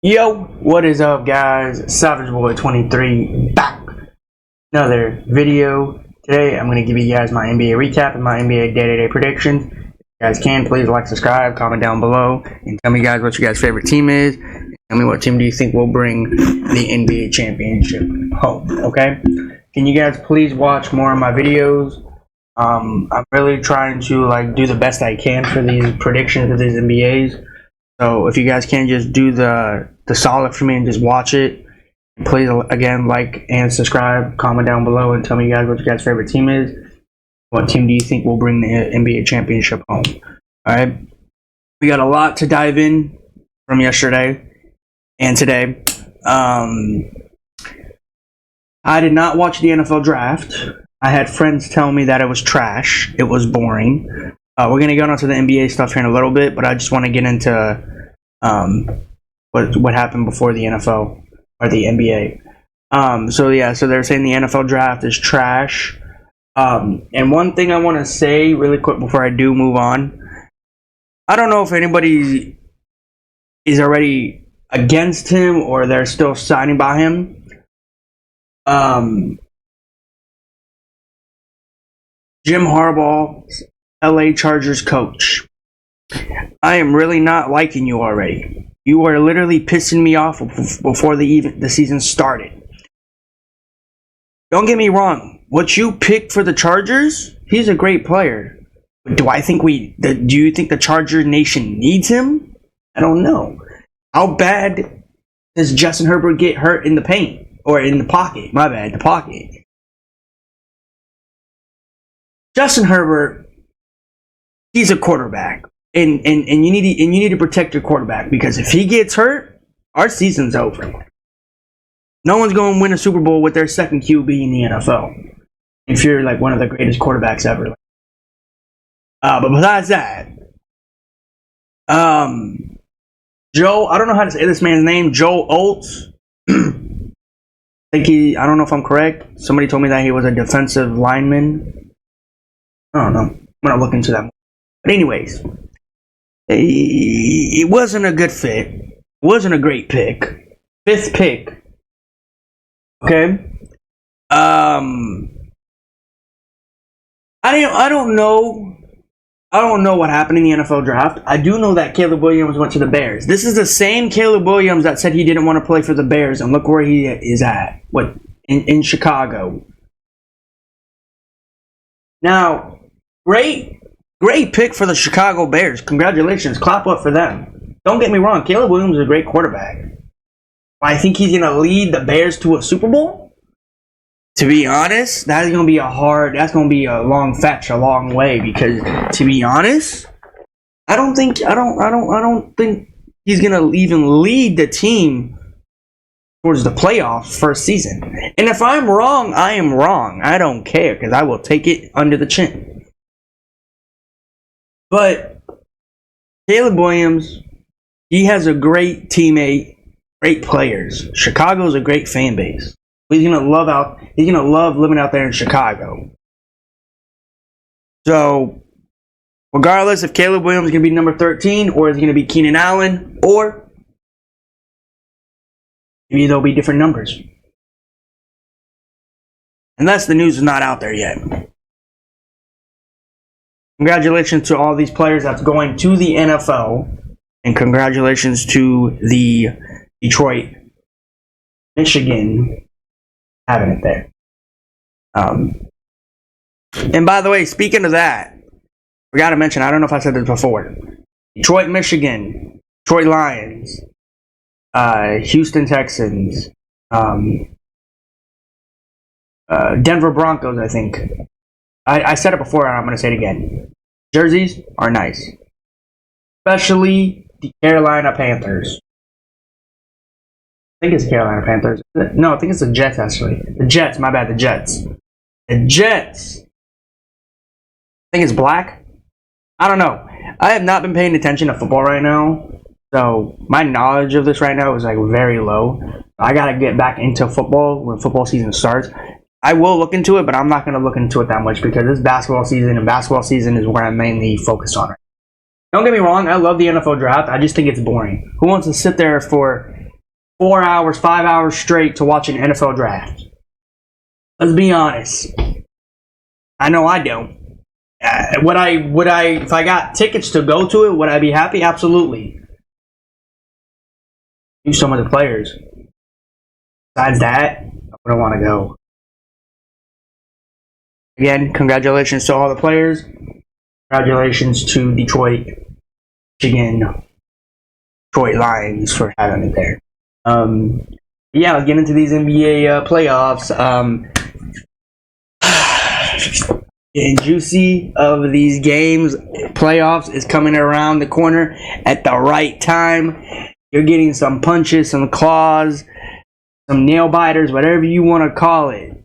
Yo, what is up, guys? Savage Boy 23 back. Another video. Today, I'm going to give you guys my NBA recap and my NBA day-to-day predictions. If you guys can, please like, subscribe, comment down below, and tell me, guys, what your guys' favorite team is. Tell me what team do you think will bring the NBA championship home, okay? Can you guys please watch more of my videos? I'm really trying to do the best I can for these predictions of these NBAs. So if you guys can just do the solid for me and just watch it, please again like and subscribe, comment down below, and tell me guys what your guys' favorite team is. What team do you think will bring the NBA championship home? All right, we got a lot to dive in from yesterday and today. I did not watch the NFL draft. I had friends tell me that it was trash. It was boring. We're going to go on to the NBA stuff here in a little bit, but I just want to get into what happened before the NFL or the NBA. So they're saying the NFL draft is trash. And one thing I want to say really quick before I do move on, I don't know if anybody is already against him or they're still signing by him. Jim Harbaugh, LA Chargers coach. I am really not liking you already. You are literally pissing me off before the season started. Don't get me wrong. What you picked for the Chargers, he's a great player. But do you think the Charger Nation needs him? I don't know. How bad does Justin Herbert get hurt in the paint? Or in the pocket? My bad, the pocket. Justin Herbert, he's a quarterback, and you need to protect your quarterback, because if he gets hurt, our season's over. No one's going to win a Super Bowl with their second QB in the NFL if you're like one of the greatest quarterbacks ever. But besides that, Joe, I don't know how to say this man's name, Joe Oltz. I don't know if I'm correct. Somebody told me that he was a defensive lineman. I don't know. I'm going to look into that more. But anyways, it wasn't a good fit. It wasn't a great pick. 5th pick. Okay. I don't know. I don't know what happened in the NFL draft. I do know that Caleb Williams went to the Bears. This is the same Caleb Williams that said he didn't want to play for the Bears, and look where he is at. In Chicago. Now, great pick for the Chicago Bears. Congratulations. Clap up for them. Don't get me wrong. Caleb Williams is a great quarterback. I think he's going to lead the Bears to a Super Bowl. To be honest, that's going to be a long fetch, a long way, because to be honest, I don't think he's going to even lead the team towards the playoffs first season. And if I'm wrong, I am wrong. I don't care, because I will take it under the chin. But Caleb Williams, he has a great teammate, great players. Chicago's a great fan base. He's gonna love living out there in Chicago. So, regardless if Caleb Williams is gonna be number 13 or is it gonna be Keenan Allen, or maybe there'll be different numbers. Unless the news is not out there yet. Congratulations to all these players that's going to the NFL. And congratulations to the Detroit, Michigan, having it there. And by the way, speaking of that, we got to mention, I don't know if I said this before. Detroit, Michigan, Detroit Lions, Houston Texans, Denver Broncos, I think. I said it before and I'm going to say it again. Jerseys are nice. Especially the Carolina Panthers. I think it's Carolina Panthers. No, I think it's the Jets, actually. The Jets, my bad, the Jets. The Jets. I think it's black. I don't know. I have not been paying attention to football right now. So my knowledge of this right now is very low. I got to get back into football when football season starts. I will look into it, but I'm not going to look into it that much because it's basketball season, and basketball season is where I'm mainly focused on. Don't get me wrong, I love the NFL draft. I just think it's boring. Who wants to sit there for 4 hours, 5 hours straight to watch an NFL draft. Let's be honest. I know I don't. Would I, if I got tickets to go to it, would I be happy? Absolutely. Do some of the players. Besides that, I wouldn't want to go. Again, congratulations to all the players. Congratulations to Detroit, Michigan, Detroit Lions for having it there. Yeah, let's get into these NBA playoffs. Getting juicy of these games. Playoffs is coming around the corner at the right time. You're getting some punches, some claws, some nail biters, whatever you want to call it.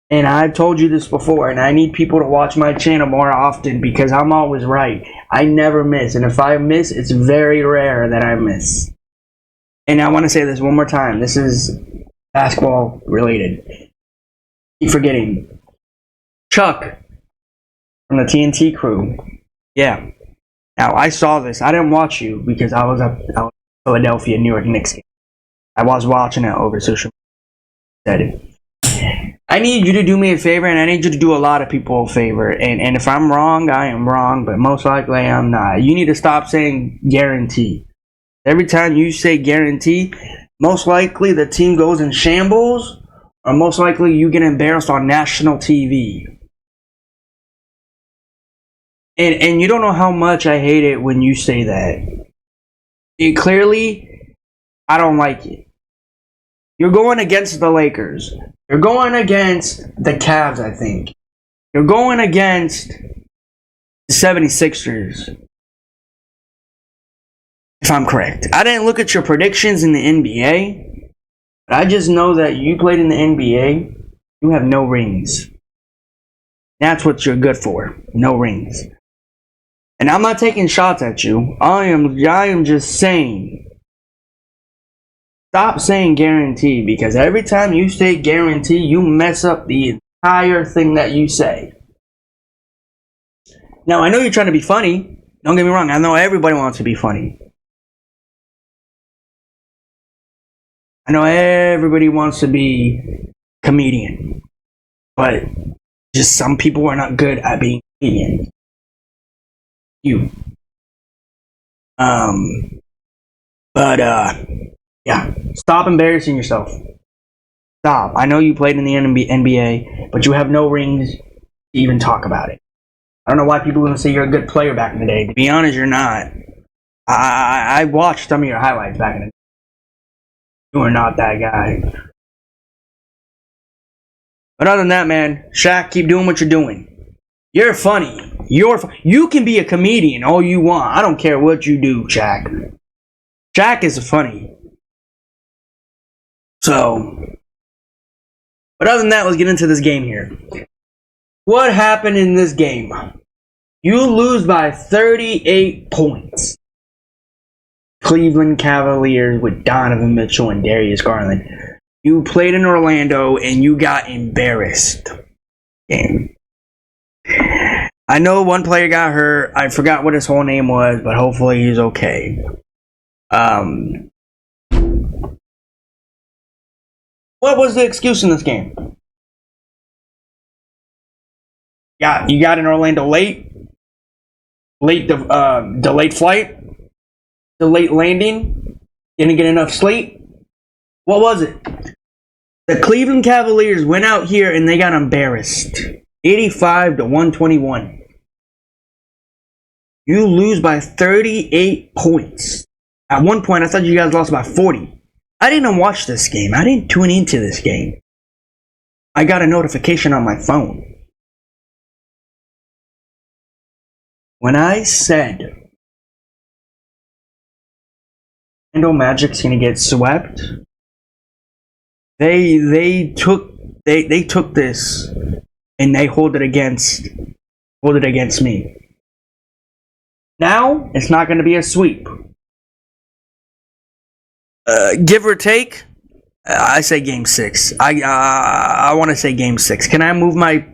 And I've told you this before, and I need people to watch my channel more often because I'm always right. I never miss, and if I miss, it's very rare that I miss. And I want to say this one more time. This is basketball related. Keep forgetting. Chuck from the TNT crew. Yeah. Now, I saw this. I didn't watch you because I was in Philadelphia, New York Knicks game. I was watching it over social media. I need you to do me a favor, and I need you to do a lot of people a favor. And if I'm wrong, I am wrong, but most likely I'm not. You need to stop saying guarantee. Every time you say guarantee, most likely the team goes in shambles, or most likely you get embarrassed on national TV. And you don't know how much I hate it when you say that. Clearly, I don't like it. You're going against the Lakers. You're going against the Cavs, I think. You're going against the 76ers. If I'm correct. I didn't look at your predictions in the NBA, but I just know that you played in the NBA. You have no rings. That's what you're good for. No rings. And I'm not taking shots at you. I am just saying. Stop saying guarantee, because every time you say guarantee, you mess up the entire thing that you say. Now, I know you're trying to be funny. Don't get me wrong. I know everybody wants to be funny. I know everybody wants to be comedian. But just some people are not good at being comedians. You. Yeah. Stop embarrassing yourself. Stop. I know you played in the NBA, but you have no rings to even talk about it. I don't know why people are going to say you're a good player back in the day. To be honest, you're not. I watched some of your highlights back in the day. You are not that guy. But other than that, man, Shaq, keep doing what you're doing. You're funny. You can be a comedian all you want. I don't care what you do, Shaq. Shaq is funny. So, but other than that, let's get into this game here. What happened in this game? You lose by 38 points. Cleveland Cavaliers with Donovan Mitchell and Darius Garland. You played in Orlando and you got embarrassed. Game. I know one player got hurt. I forgot what his whole name was, but hopefully he's okay. What was the excuse in this game? Yeah, you got in Orlando late. Delayed flight. Delayed landing. Didn't get enough sleep. What was it? The Cleveland Cavaliers went out here and they got embarrassed. 85-121. You lose by 38 points. At one point, I thought you guys lost by 40. I didn't watch this game. I didn't tune into this game. I got a notification on my phone. When I said Orlando Magic's gonna get swept, they took this and they hold it against me. Now it's not gonna be a sweep. Give or take, I say Game 6. I want to say Game 6. Can I move my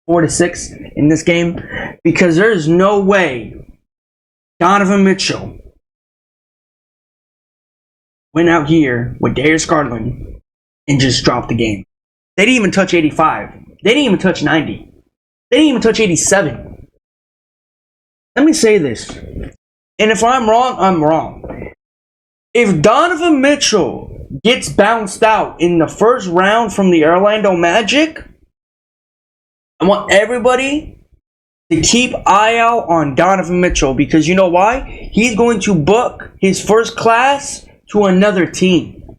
4-6 in this game? Because there's no way Donovan Mitchell went out here with Darius Garland and just dropped the game. They didn't even touch 85. They didn't even touch 90. They didn't even touch 87. Let me say this. And if I'm wrong, I'm wrong. If Donovan Mitchell gets bounced out in the first round from the Orlando Magic, I want everybody to keep eye out on Donovan Mitchell, because you know why? He's going to book his first class to another team.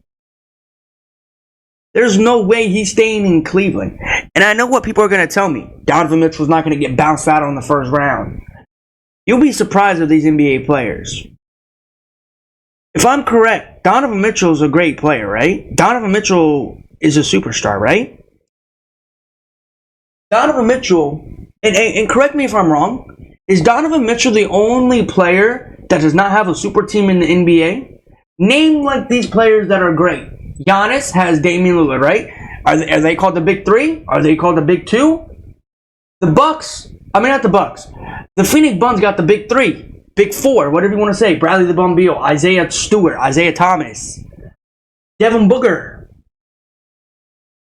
There's no way he's staying in Cleveland. And I know what people are going to tell me. Donovan Mitchell's not going to get bounced out on the first round. You'll be surprised with these NBA players. If I'm correct, Donovan Mitchell's a great player, right? Donovan Mitchell is a superstar, right? Donovan Mitchell, and correct me if I'm wrong, is Donovan Mitchell the only player that does not have a super team in the NBA? Name like these players that are great. Giannis has Damian Lillard, right? Are they called the Big Three? Are they called the Big Two? The Bucks, not the Bucks. The Phoenix Suns got the Big Three, Big Four, whatever you want to say. Bradley the Bum Beal, Isaiah Stewart, Isaiah Thomas, Devin Booker.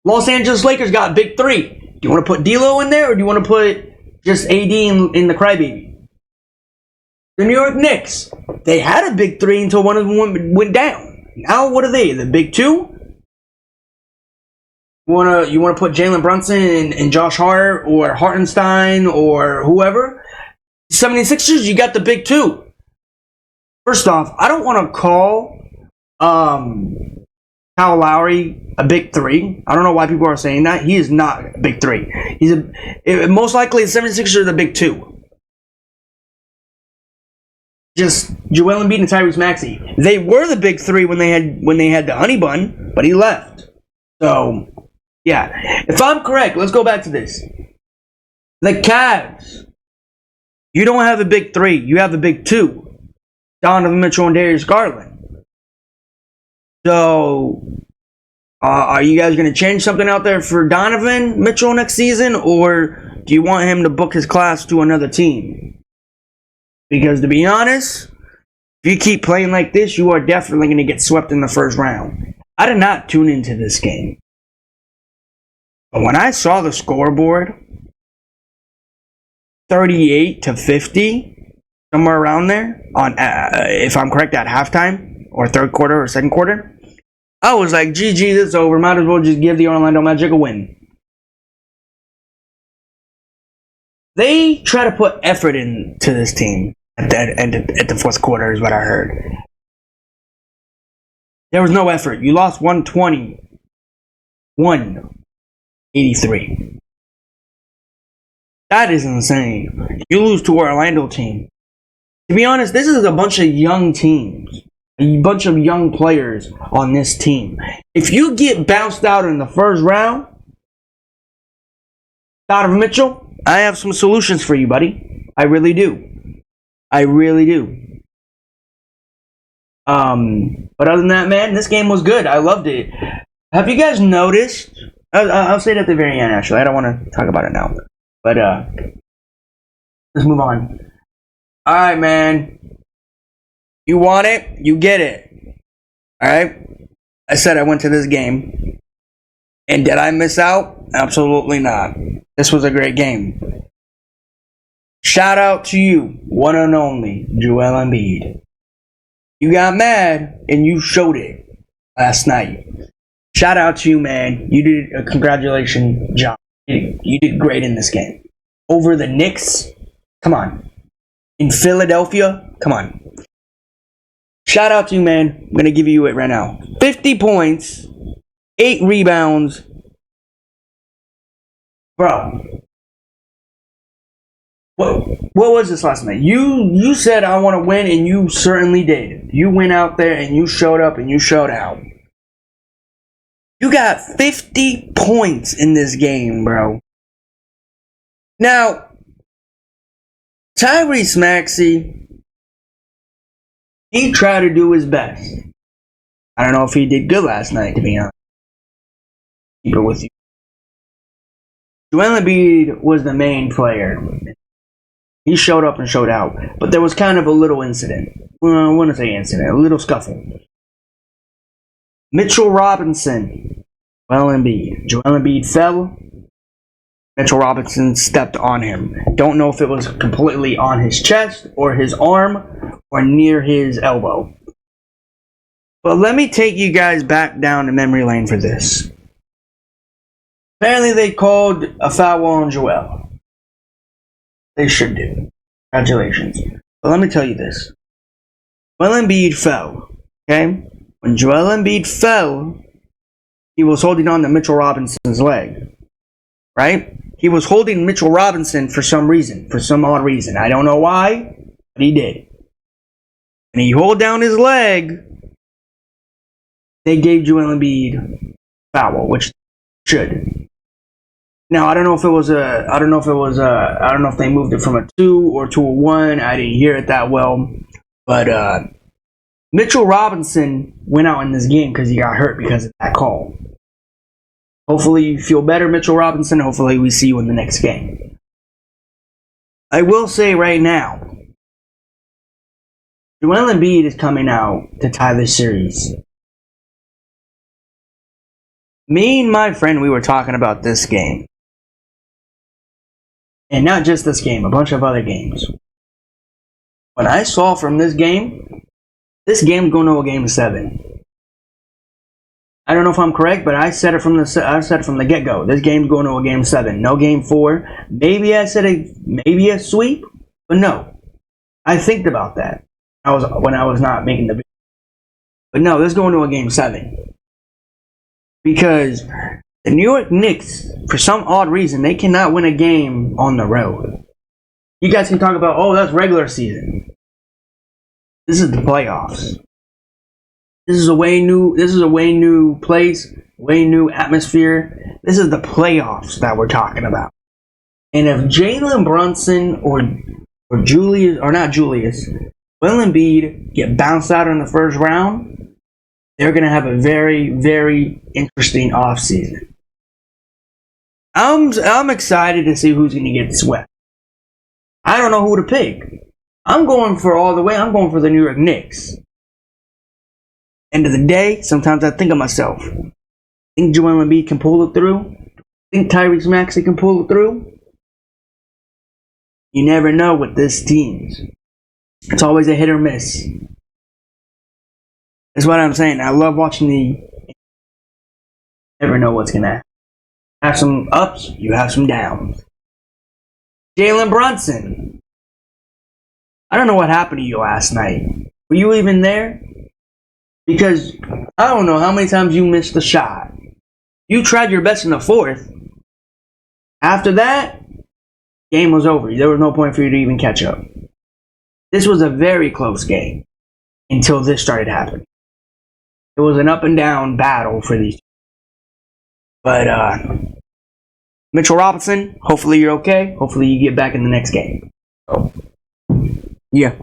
Los Angeles Lakers got Big Three. Do you want to put D'Lo in there, or do you want to put just AD in the crybaby? The New York Knicks, they had a Big Three until one of them went down. Now what are they? The Big Two? You wanna put Jalen Brunson and Josh Hart or Hartenstein or whoever? 76ers, you got the Big Two. First off, I don't want to call Kyle Lowry a Big Three. I don't know why people are saying that. He is not a Big Three. Most likely the 76ers are the Big Two. Just Joel Embiid and Tyrese Maxey. They were the Big Three when they had the honey bun, but he left. So, yeah. If I'm correct, let's go back to this. The Cavs. You don't have a Big Three. You have a Big Two. Donovan Mitchell and Darius Garland. So, are you guys going to change something out there for Donovan Mitchell next season, or do you want him to book his class to another team? Because to be honest, if you keep playing like this, you are definitely going to get swept in the first round. I did not tune into this game. But when I saw the scoreboard, 38-50, somewhere around there, on if I'm correct, at halftime, or third quarter, or second quarter, I was like, GG, this is over. Might as well just give the Orlando Magic a win. They try to put effort into this team at the fourth quarter, is what I heard. There was no effort. You lost 120, 183. That is insane. You lose to an Orlando team. To be honest, this is a bunch of young teams. A bunch of young players on this team. If you get bounced out in the first round, Donovan Mitchell, I have some solutions for you, buddy. I really do. I really do. But other than that, man, this game was good. I loved it. Have you guys noticed? I'll say it at the very end, actually. I don't want to talk about it now. But, let's move on. Alright, man. You want it, you get it. Alright? I said I went to this game. And did I miss out? Absolutely not. This was a great game. Shout out to you, one and only, Joel Embiid. You got mad, and you showed it last night. Shout out to you, man. You did a congratulations job. You did great in this game. Over the Knicks? Come on. In Philadelphia? Come on. Shout out to you, man. I'm going to give you it right now. 50 points, 8 rebounds. Bro. What was this last night? You said I want to win, and you certainly did. You went out there, and you showed up, and you showed out. You got 50 points in this game, bro. Now, Tyrese Maxey, he tried to do his best. I don't know if he did good last night, to be honest. Keep it with you. Joel Embiid was the main player. He showed up and showed out. But there was kind of a little incident. Well, I wouldn't say incident. A little scuffle. Mitchell Robinson, Joel Embiid. Joel Embiid fell. Mitchell Robinson stepped on him. Don't know if it was completely on his chest or his arm or near his elbow. But let me take you guys back down to memory lane for this. Apparently they called a foul on Joel. They should do. Congratulations. But let me tell you this. Joel Embiid fell. Okay? When Joel Embiid fell, he was holding on to Mitchell Robinson's leg. Right? He was holding Mitchell Robinson for some reason. For some odd reason. I don't know why, but he did. And he held down his leg. They gave Joel Embiid foul, which should. Now I don't know if they moved it from a 2 or to a 1. I didn't hear it that well. But Mitchell Robinson went out in this game because he got hurt because of that call. Hopefully you feel better, Mitchell Robinson. Hopefully we see you in the next game. I will say right now, Joel Embiid is coming out to tie this series. Me and my friend, we were talking about this game. And not just this game, a bunch of other games. When I saw from this game's going to a game 7. I don't know if I'm correct, but I said it from the get-go. This game's going to a game 7, no game 4. Maybe I said maybe a sweep, but no. I think about that. When I was not making the video. But no, this is going to a game 7. Because the New York Knicks, for some odd reason, they cannot win a game on the road. You guys can talk about, oh, that's regular season. This is the playoffs. This is a way new place, way new atmosphere. This is the playoffs that we're talking about. And if Jalen Brunson or Julius, or not Julius, Joel Embiid get bounced out in the first round, they're going to have a very, very interesting offseason. I'm excited to see who's going to get swept. I don't know who to pick. I'm going for the New York Knicks. End of the day, sometimes I think of myself. Think Joel Embiid can pull it through? Think Tyrese Maxey can pull it through? You never know with this team. It's always a hit or miss. That's what I'm saying. I love watching never know what's going to happen. Have some ups, you have some downs. Jalen Brunson. I don't know what happened to you last night. Were you even there? Because I don't know how many times you missed the shot. You tried your best in the 4th. After that, game was over. There was no point for you to even catch up. This was a very close game until this started happening. It was an up and down battle for these. But Mitchell Robinson, hopefully you're okay. Hopefully you get back in the next game. So, yeah.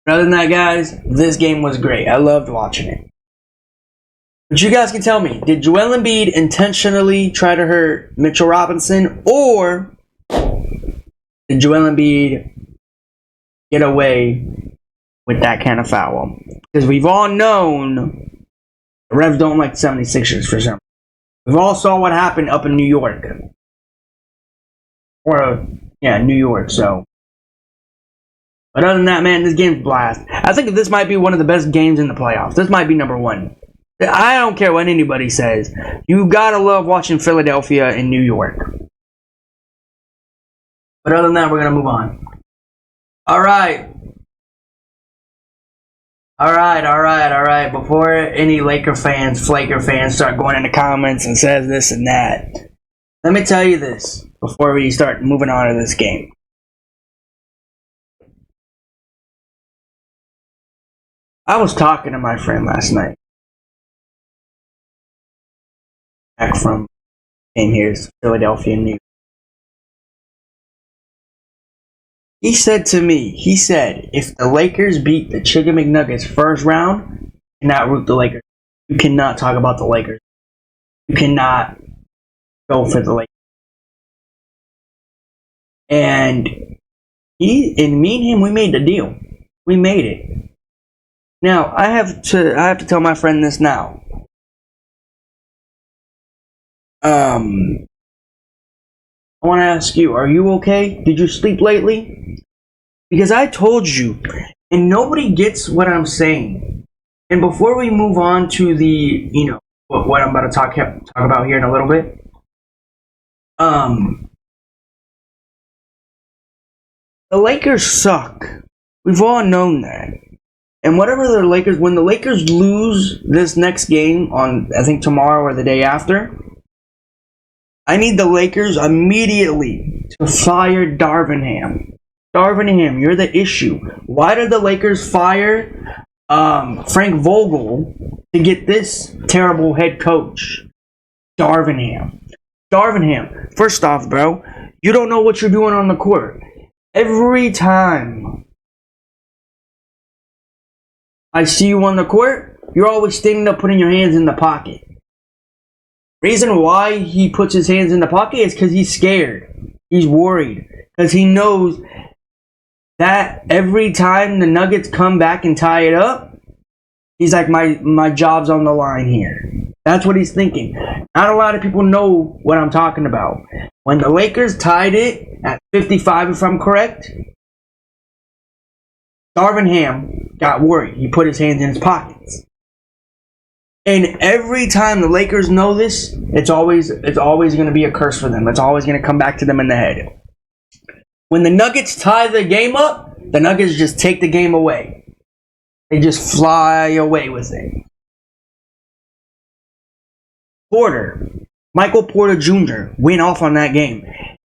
But other than that, guys, this game was great. I loved watching it. But you guys can tell me, did Joel Embiid intentionally try to hurt Mitchell Robinson, or did Joel Embiid get away with that kind of foul? Because we've all known the refs don't like the 76ers for some reason. We've all saw what happened up in New York. New York, so. But other than that, man, this game's a blast. I think this might be one of the best games in the playoffs. This might be number 1. I don't care what anybody says. You gotta love watching Philadelphia and New York. But other than that, we're gonna move on. Alright. Before any Laker fans, Flaker fans start going in the comments and says this and that, let me tell you this before we start moving on to this game. I was talking to my friend last night. Back from came here to Philadelphia, New York. He said to me, if the Lakers beat the Chicken McNuggets first round, you cannot root the Lakers. You cannot talk about the Lakers. You cannot go for the Lakers. And me and him, we made the deal. We made it. Now, I have to tell my friend this now. I want to ask you, are you okay? Did you sleep lately? Because I told you, and nobody gets what I'm saying. And before we move on to the, what I'm about to talk about here in a little bit, the Lakers suck. We've all known that. And when the Lakers lose this next game on, I think tomorrow or the day after, I need the Lakers immediately to fire Darvingham. Darvingham, you're the issue. Why did the Lakers fire Frank Vogel to get this terrible head coach? Darvingham. Darvingham, first off, bro, you don't know what you're doing on the court. Every time I see you on the court, you're always standing up putting your hands in the pocket. Reason why he puts his hands in the pocket is because he's scared. He's worried. Because he knows that every time the Nuggets come back and tie it up, he's like, my job's on the line here. That's what he's thinking. Not a lot of people know what I'm talking about. When the Lakers tied it at 55, if I'm correct, Darvingham got worried. He put his hands in his pockets. And every time the Lakers know this, it's always going to be a curse for them. It's always going to come back to them in the head. When the Nuggets tie the game up, the Nuggets just take the game away. They just fly away with it. Michael Porter Jr. went off on that game.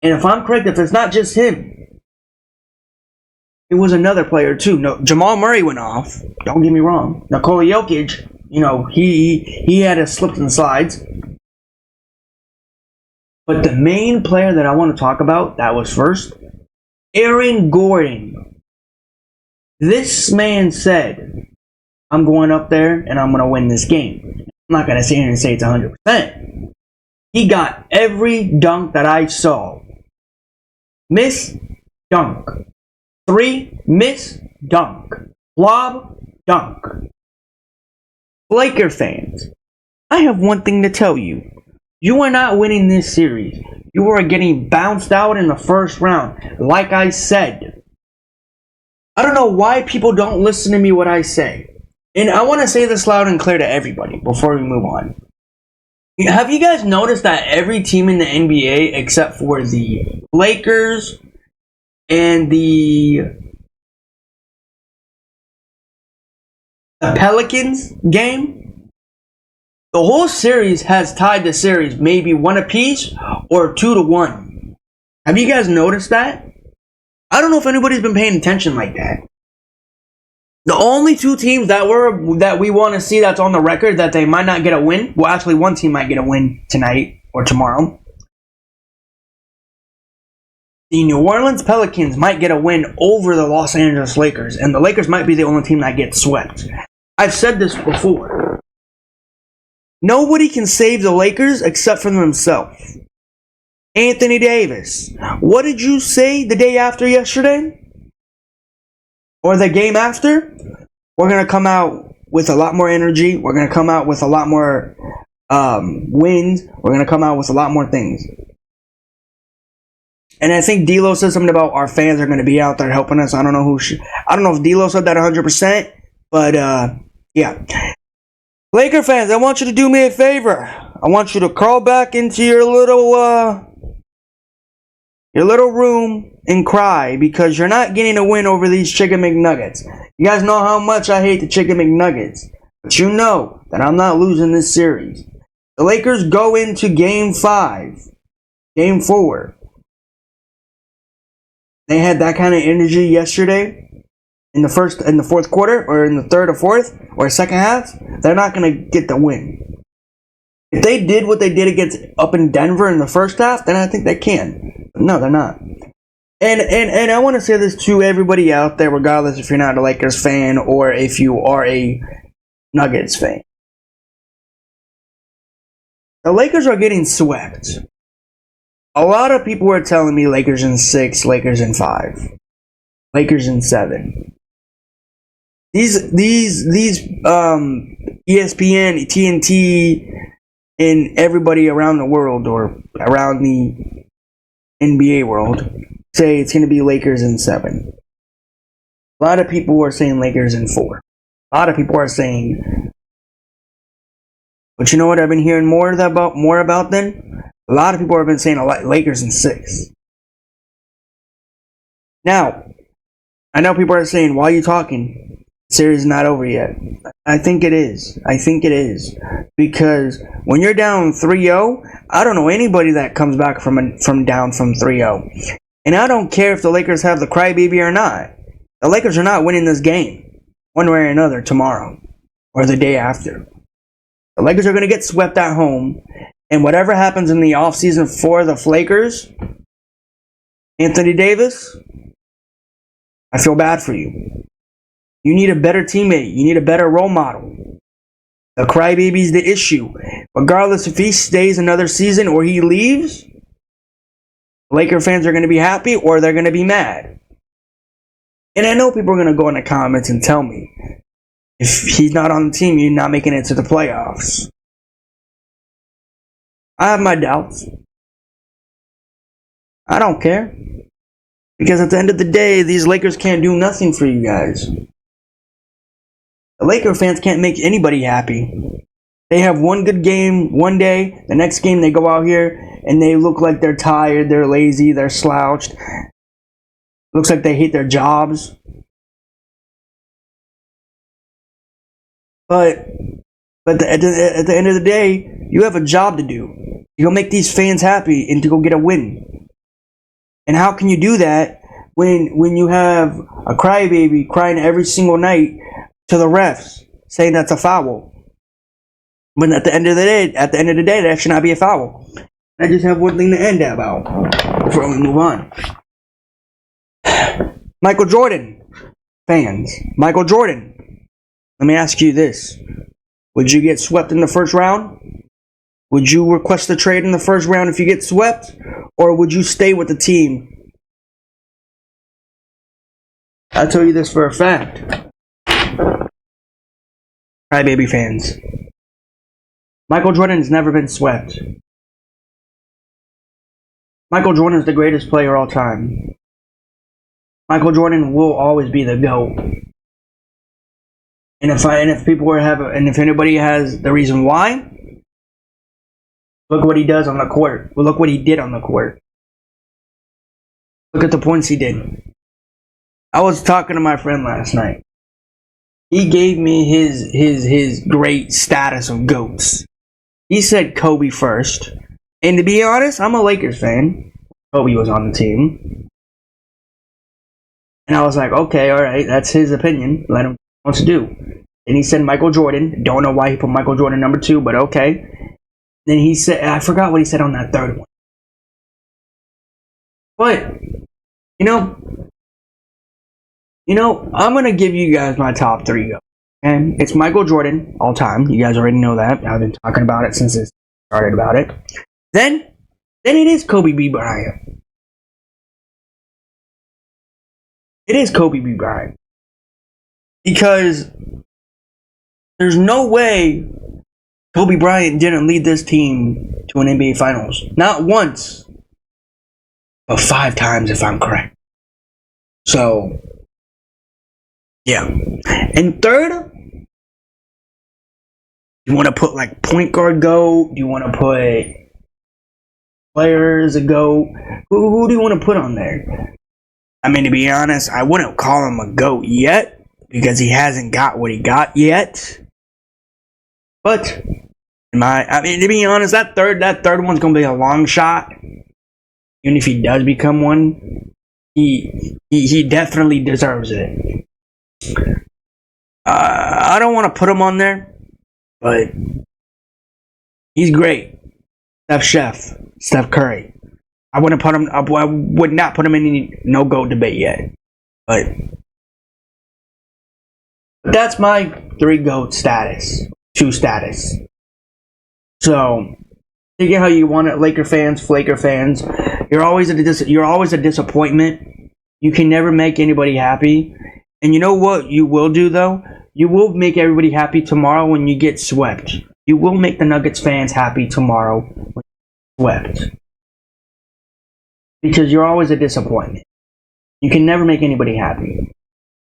And if I'm correct, if it's not just him, it was another player too. No, Jamal Murray went off. Don't get me wrong. Nikola Jokic, he had a slips and slides. But the main player that I want to talk about, that was first, Aaron Gordon. This man said, I'm going up there and I'm going to win this game. I'm not going to sit here and say it's 100%. He got every dunk that I saw. Miss, dunk. 3, miss, dunk. Lob, dunk. Laker fans, I have one thing to tell you. You are not winning this series. You are getting bounced out in the first round. Like I said. I don't know why people don't listen to me what I say. And I want to say this loud and clear to everybody before we move on. Have you guys noticed that every team in the NBA except for the Lakers and the Pelicans game, the whole series has tied the series maybe 1 apiece or 2-1. Have you guys noticed that? I don't know if anybody's been paying attention like that. The only 2 teams that we want to see that's on the record that they might not get a win, well, actually one team might get a win tonight or tomorrow. The New Orleans Pelicans might get a win over the Los Angeles Lakers, and the Lakers might be the only team that gets swept. I've said this before. Nobody can save the Lakers except for themselves. Anthony Davis, what did you say the day after yesterday? Or the game after? We're going to come out with a lot more energy. We're going to come out with a lot more wins. We're going to come out with a lot more things. And I think D'Lo said something about our fans are going to be out there helping us. I don't know if D'Lo said that 100%, but yeah. Laker fans, I want you to do me a favor. I want you to crawl back into your little room and cry because you're not getting a win over these Chicken McNuggets. You guys know how much I hate the Chicken McNuggets, but you know that I'm not losing this series. The Lakers go into Game 4. They had that kind of energy yesterday in the fourth quarter, or in the third or fourth, or second half. They're not going to get the win. If they did what they did against up in Denver in the first half, then I think they can. But no, they're not. And I want to say this to everybody out there, regardless if you're not a Lakers fan or if you are a Nuggets fan. The Lakers are getting swept. A lot of people were telling me Lakers in 6, Lakers in 5, Lakers in 7. These ESPN, TNT, and everybody around the world or around the NBA world say it's going to be Lakers in 7. A lot of people are saying Lakers in 4. A lot of people are saying, but you know what I've been hearing more about then? A lot of people have been saying Lakers in 6. Now, I know people are saying, why are you talking? The series is not over yet. I think it is. Because when you're down 3-0, I don't know anybody that comes back from down from 3-0. And I don't care if the Lakers have the crybaby or not. The Lakers are not winning this game one way or another tomorrow or the day after. The Lakers are going to get swept at home. And whatever happens in the offseason for the Lakers, Anthony Davis, I feel bad for you. You need a better teammate. You need a better role model. The crybaby's the issue. Regardless if he stays another season or he leaves, Laker fans are going to be happy or they're going to be mad. And I know people are going to go in the comments and tell me, if he's not on the team, you're not making it to the playoffs. I have my doubts. I don't care. Because at the end of the day, these Lakers can't do nothing for you guys. The Laker fans can't make anybody happy. They have one good game one day. The next game they go out here and they look like they're tired, they're lazy, they're slouched. Looks like they hate their jobs. But at the end of the day, you have a job to do. You go make these fans happy and to go get a win. And how can you do that when you have a crybaby crying every single night to the refs saying that's a foul? But at the end of the day, that should not be a foul. I just have one thing to end about before we move on. Michael Jordan fans, Michael Jordan. Let me ask you this: would you get swept in the first round? Would you request a trade in the first round if you get swept, or would you stay with the team? I'll tell you this for a fact. Crybaby fans. Michael Jordan's never been swept. Michael Jordan is the greatest player of all time. Michael Jordan will always be the GOAT. And if anybody has the reason why, look what he does on the court. Well, look what he did on the court. Look at the points he did. I was talking to my friend last night. He gave me his great status of GOATs. He said Kobe first. And to be honest, I'm a Lakers fan. Kobe was on the team. And I was like, okay, alright, that's his opinion. Let him do what he wants to do. And he said Michael Jordan. Don't know why he put Michael Jordan number 2, but okay. Then he said, I forgot what he said on that third one. But, you know, I'm going to give you guys my top 3 GOATs. And it's Michael Jordan, all time. You guys already know that. I've been talking about it since it started about it. Then it is Kobe B. Bryant. It is Kobe B. Bryant. Because there's no way Kobe Bryant didn't lead this team to an NBA Finals. Not once, but 5 times if I'm correct. So, yeah. And third, you want to put like point guard GOAT? Do you want to put players a GOAT? Who do you want to put on there? I mean, to be honest, I wouldn't call him a GOAT yet because he hasn't got what he got yet. But to be honest, that third one's gonna be a long shot. Even if he does become one, he definitely deserves it. I don't want to put him on there, but he's great. Steph Curry. I would not put him in any no-GOAT debate yet. But that's my 3 GOAT status. 2 status. So, take it how you want it, Laker fans, Flaker fans. You're always a disappointment. You can never make anybody happy. And you know what you will do, though? You will make everybody happy tomorrow when you get swept. You will make the Nuggets fans happy tomorrow when you get swept. Because you're always a disappointment. You can never make anybody happy.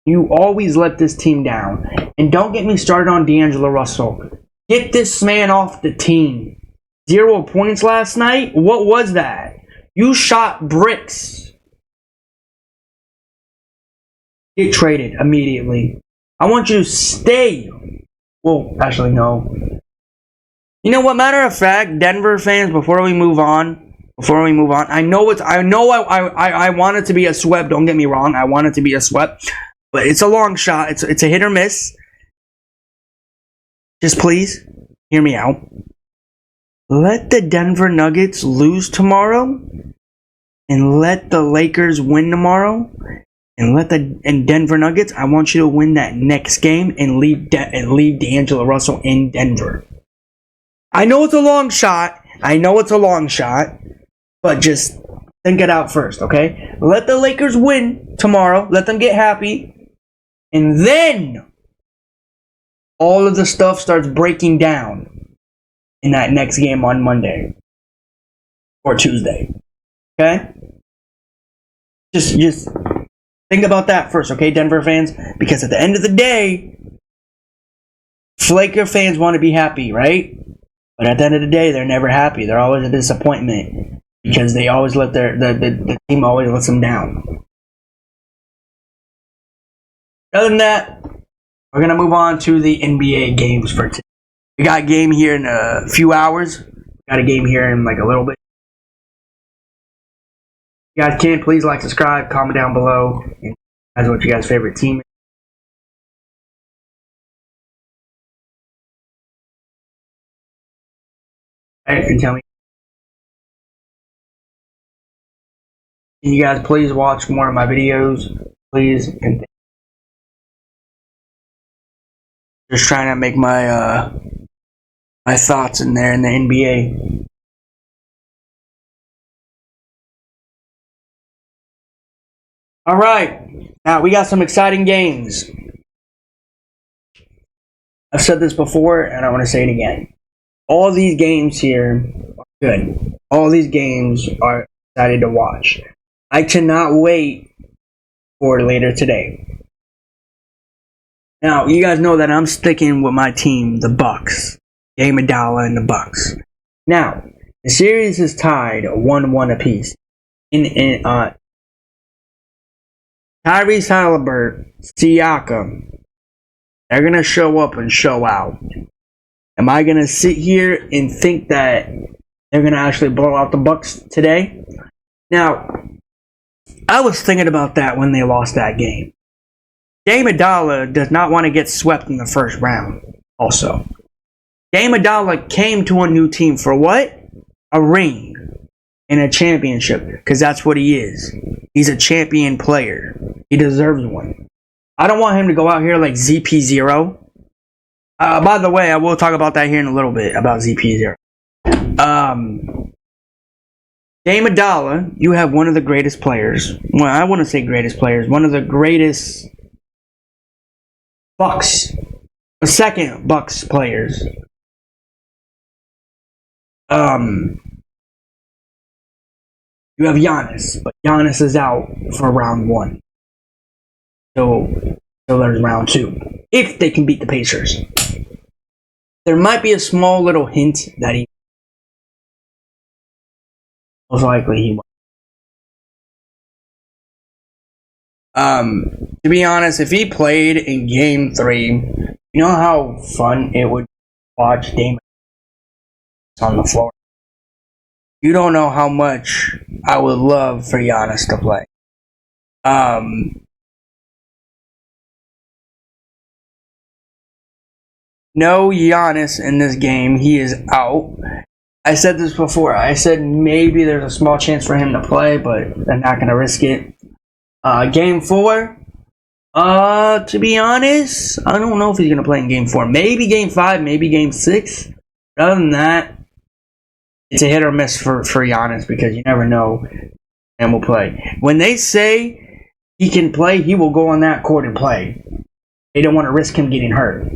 You always let this team down. And don't get me started on D'Angelo Russell. Get this man off the team. 0 points last night? What was that? You shot bricks. Get traded immediately. I want you to stay. Well, actually, no. You know what? Matter of fact, Denver fans, before we move on, I want it to be a swept. Don't get me wrong. I want it to be a swept. But it's a long shot. It's a hit or miss. Just please, hear me out. Let the Denver Nuggets lose tomorrow, and let the Lakers win tomorrow, and Denver Nuggets. I want you to win that next game and leave D'Angelo Russell in Denver. I know it's a long shot. But just think it out first, okay? Let the Lakers win tomorrow. Let them get happy, and then all of the stuff starts breaking down in that next game on Monday or Tuesday. Okay? Just think about that first, okay, Denver fans? Because at the end of the day, Laker fans want to be happy, right? But at the end of the day, they're never happy. They're always a disappointment because they always let the team always lets them down. Other than that, we're going to move on to the NBA games for today. We got a game here in a few hours. Got a game here in like a little bit. You guys can please like, subscribe, comment down below. And that's what you guys' favorite team is. And tell me. Can you guys please watch more of my videos? Please. And just trying to make my my thoughts in there in the NBA. All right, now we got some exciting games. I've said this before, and I want to say it again. All these games here are good. All these games are excited to watch. I cannot wait for later today. Now, you guys know that I'm sticking with my team, the Bucks. Game Adala and the Bucks. Now, the series is tied 1-1 apiece. Tyrese Halliburton, Siakam, they're going to show up and show out. Am I going to sit here and think that they're going to actually blow out the Bucks today? Now, I was thinking about that when they lost that game. Game Adala does not want to get swept in the first round, also. Game Adala came to a new team for what? A ring and a championship, because that's what he is. He's a champion player. He deserves one. I don't want him to go out here like ZP0. By the way, I will talk about that here in a little bit, about ZP0. Game Adala, you have one of the greatest players. Well, I want to say greatest players. One of the greatest Bucks. The second Bucks players. You have Giannis, but Giannis is out for round 1. So there's round 2. If they can beat the Pacers. There might be a small little hint that he most likely he won't. To be honest, if he played in Game 3, you know how fun it would watch Dame on the floor. You don't know how much I would love for Giannis to play. No Giannis in this game. He is out. I said this before. I said maybe there's a small chance for him to play, but they're not going to risk it. Game 4. To be honest, I don't know if he's going to play in Game 4. Maybe Game 5, maybe Game 6. But other than that, it's a hit or miss for Giannis, because you never know and will play. When they say he can play, he will go on that court and play. They don't want to risk him getting hurt.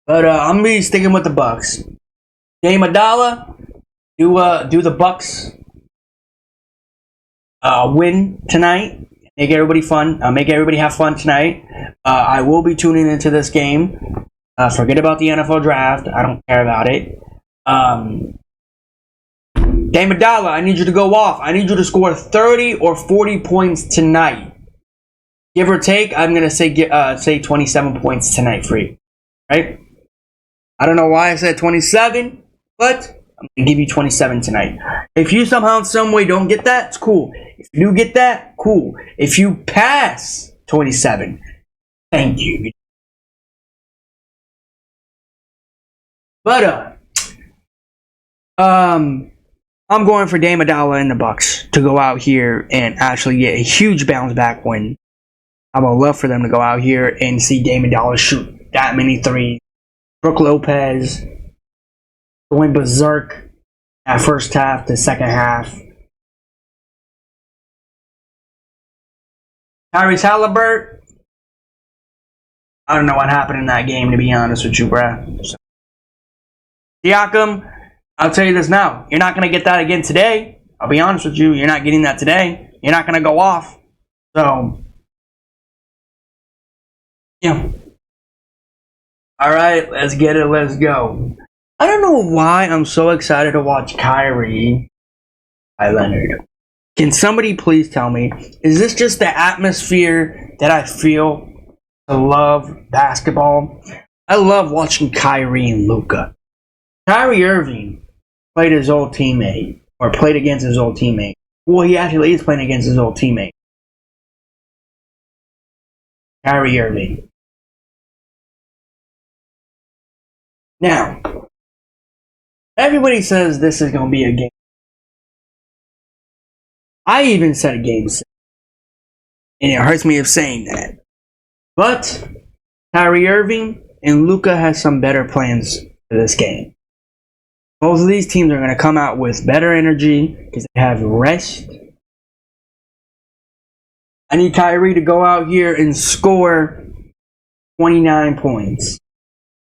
But I'm gonna be sticking with the Bucks. Game a dollar. Do the Bucks win tonight? Make everybody fun. Make everybody have fun tonight. I will be tuning into this game. Forget about the NFL draft. I don't care about it. Game a dollar. I need you to go off. I need you to score 30 or 40 points tonight. Give or take, I'm gonna say 27 points tonight for you. Right? I don't know why I said 27, but I'm gonna give you 27 tonight. If you somehow, some way don't get that, it's cool. If you do get that, cool. If you pass 27, thank you. But I'm going for Dame Adala and the Bucks to go out here and actually get a huge bounce back win. I would love for them to go out here and see Dame Adala shoot that many threes. Brook Lopez going berserk at first half to second half. Tyrese Halliburton, I don't know what happened in that game, to be honest with you, bruh. So, Siakam, I'll tell you this now. You're not going to get that again today. I'll be honest with you. You're not getting that today. You're not going to go off. So, yeah. All right, let's get it. Let's go. I don't know why I'm so excited to watch Kyrie by Leonard. Can somebody please tell me, is this just the atmosphere that I feel to love basketball? I love watching Kyrie and Luka. Kyrie Irving played his old teammate, or played against his old teammate. Well, he actually is playing against his old teammate. Kyrie Irving. Now, everybody says this is going to be a game. I even said a game 6. And it hurts me of saying that. But Kyrie Irving and Luka has some better plans for this game. Both of these teams are going to come out with better energy because they have rest. I need Kyrie to go out here and score 29 points.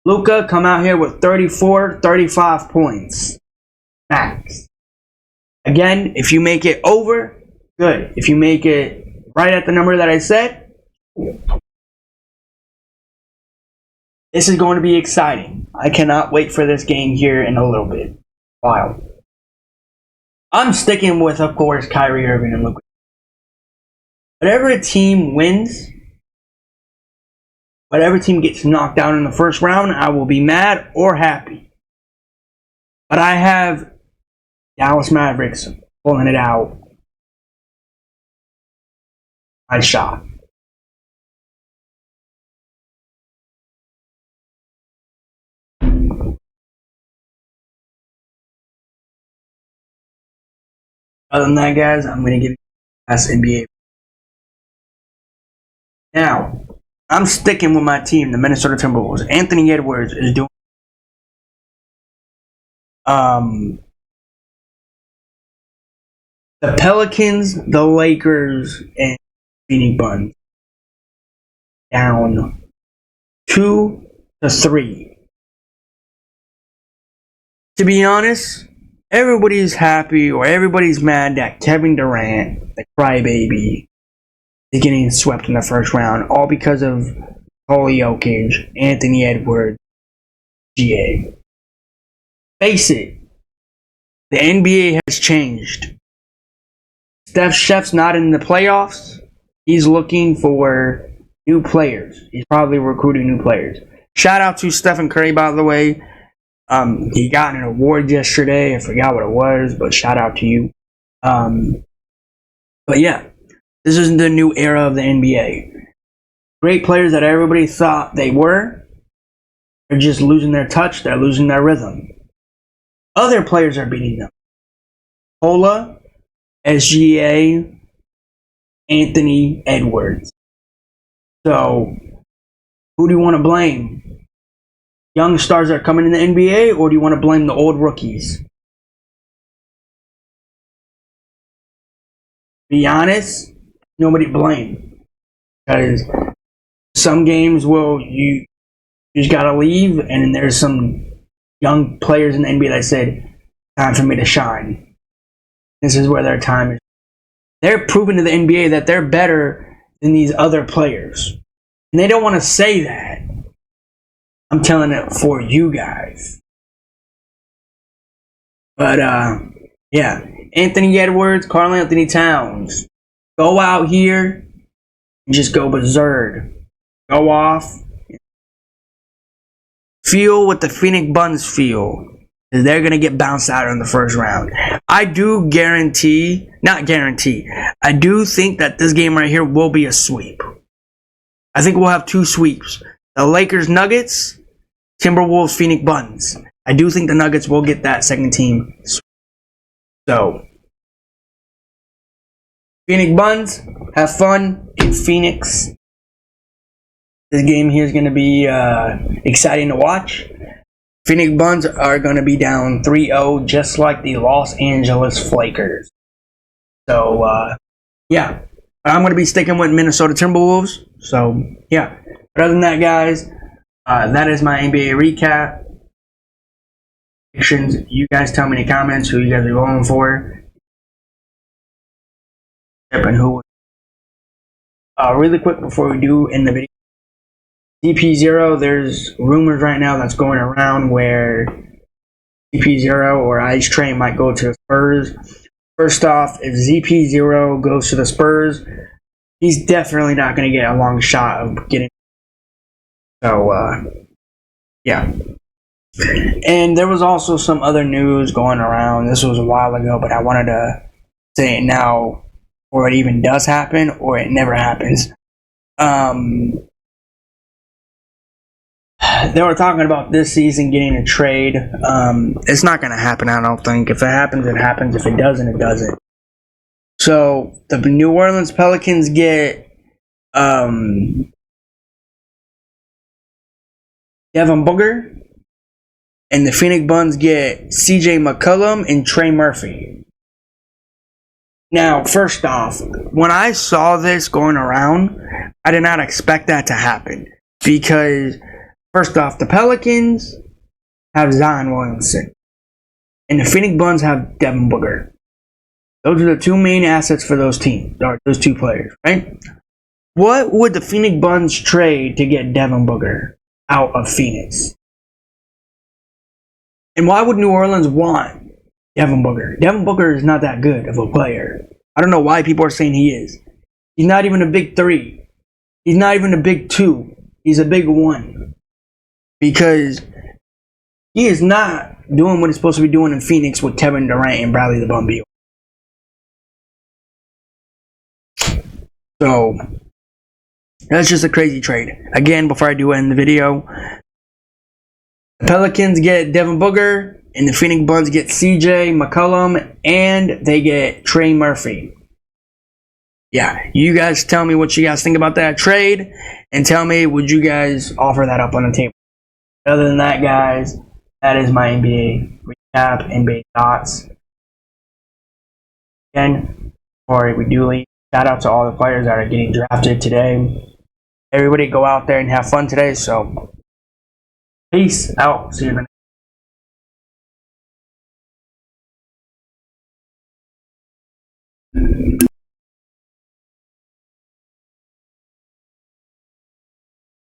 Luka, come out here with 34, 35 points. Max. Again, if you make it over, good. If you make it right at the number that I said, this is going to be exciting. I cannot wait for this game here in a little bit. Wow. I'm sticking with, of course, Kyrie Irving and Luka. Whatever a team wins, whatever team gets knocked out in the first round, I will be mad or happy. But I have Dallas Mavericks pulling it out. I shot. Other than that, guys, I'm going to give you last NBA. Now, I'm sticking with my team, the Minnesota Timberwolves. Anthony Edwards is doing the Pelicans, the Lakers, and Phoenix Suns down 2-3. To be honest, everybody's happy or everybody's mad that Kevin Durant, the crybaby, is getting swept in the first round, all because of Holy Jokic, Anthony Edwards, GA. Face it, the NBA has changed. Steph Chef's not in the playoffs. He's looking for new players. He's probably recruiting new players. Shout out to Stephen Curry, by the way. He got an award yesterday. I forgot what it was, but shout out to you. But yeah, this is the new era of the NBA. Great players that everybody thought they were, they're just losing their touch. They're losing their rhythm. Other players are beating them. Cola, SGA, Anthony Edwards. So, who do you want to blame? Young stars that are coming in the NBA, or do you want to blame the old rookies? Be honest, nobody to blame. Because some games, well, you just gotta leave, and then there's some young players in the NBA that said, time for me to shine. This is where their time is. They're proving to the NBA that they're better than these other players. And they don't want to say that. I'm telling it for you guys. But, yeah. Anthony Edwards, Karl Anthony Towns. Go out here and just go berserk. Go off. Feel what the Phoenix Buns feel. They're going to get bounced out in the first round. I do guarantee, not guarantee, I do think that this game right here will be a sweep. I think we'll have two sweeps. The Lakers Nuggets, Timberwolves Phoenix Buns. I do think the Nuggets will get that second team sweep. So, Phoenix Buns, have fun in Phoenix. This game here is going to be exciting to watch. Phoenix Buns are going to be down 3-0, just like the Los Angeles Lakers. So, yeah. I'm going to be sticking with Minnesota Timberwolves. So, yeah. But other than that, guys, that is my NBA recap. You guys tell me in the comments who you guys are going for. And who. Really quick before we do end the video. CP0, there's rumors right now that's going around where CP0 or Ice Train might go to the Spurs. First off, if ZP0 goes to the Spurs, he's definitely not going to get a long shot of getting. So, yeah. And there was also some other news going around. This was a while ago, but I wanted to say it now, or it even does happen, or it never happens. They were talking about this season getting a trade. It's not going to happen, I don't think. If it happens, it happens. If it doesn't, it doesn't. So, the New Orleans Pelicans get Devin Booker, and the Phoenix Buns get CJ McCollum and Trey Murphy. Now, first off, when I saw this going around, I did not expect that to happen. Because, first off, the Pelicans have Zion Williamson. And the Phoenix Buns have Devin Booker. Those are the two main assets for those teams, or those two players, right? What would the Phoenix Buns trade to get Devin Booker out of Phoenix? And why would New Orleans want Devin Booker? Devin Booker is not that good of a player. I don't know why people are saying he is. He's not even a big 3. He's not even a big 2. He's a big 1. Because he is not doing what he's supposed to be doing in Phoenix with Kevin Durant and Bradley the Bum Beal. So, that's just a crazy trade. Again, before I do end the video, the Pelicans get Devin Booker, and the Phoenix Buns get CJ McCollum, and they get Trey Murphy. Yeah, you guys tell me what you guys think about that trade, and tell me, would you guys offer that up on the table? Other than that, guys, that is my NBA recap, NBA thoughts. Again, before we do leave, shout out to all the players that are getting drafted today. Everybody go out there and have fun today. So, peace out. See you in the next.